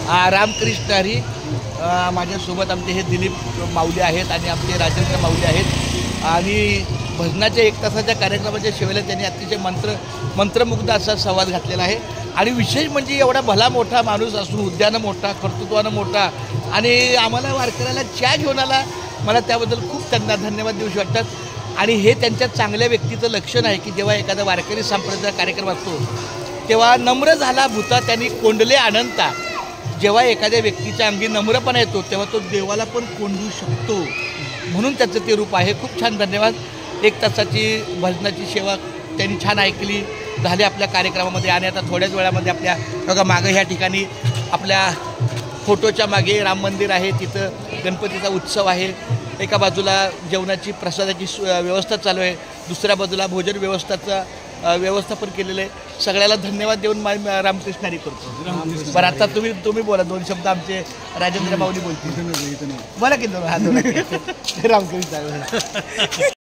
रामकृष्ण हरी. माझ्यासोबत आमचे हे दिलीप माऊली आहेत आणि आमचे राजेंद्र माऊली आहेत आणि भजनाच्या 1 तासाच्या कार्यक्रमाच्या शेवेला त्यांनी अतिशय मंत्रमुग्ध असा संवाद घातलेला आहे. आणि विशेष म्हणजे एवढा भला मोठा माणूस असून उद्यानं मोठा, कर्तृत्वानं मोठा आणि आम्हाला वारकऱ्याला चहा घेऊन आला. मला त्याबद्दल खूप त्यांना धन्यवाद देऊशी वाटतात. आणि हे त्यांच्या चांगल्या व्यक्तीचं लक्षण आहे की जेव्हा एखादा वारकरी संप्रदाय कार्यक्रम असतो तेव्हा नम्र झाला भूता त्यांनी कोंडले अनंता. जेव्हा एखाद्या व्यक्तीच्या अंगी नम्रपणा येतो तेव्हा तो देवाला पण कोंडू शकतो, म्हणून त्याचं ते रूप आहे. खूप छान धन्यवाद. 1 तासाची भजनाची सेवा त्यांनी छान ऐकली झाली आपल्या कार्यक्रमामध्ये. आणि आता थोड्याच वेळामध्ये आपल्या बघा मागं ह्या ठिकाणी आपल्या फोटोच्या मागे राम मंदिर आहे, तिथं गणपतीचा उत्सव आहे. एका बाजूला जेवणाची प्रसादाची व्यवस्था चालू आहे, दुसऱ्या बाजूला भोजन व्यवस्थापन केलेलं आहे. सगळ्याला धन्यवाद देऊन रामकृष्ण हरी करतो. बरं आता तुम्ही बोला 2 शब्द. आमचे राजेंद्र माऊली बोलतील. बोला की रामकृष्ण.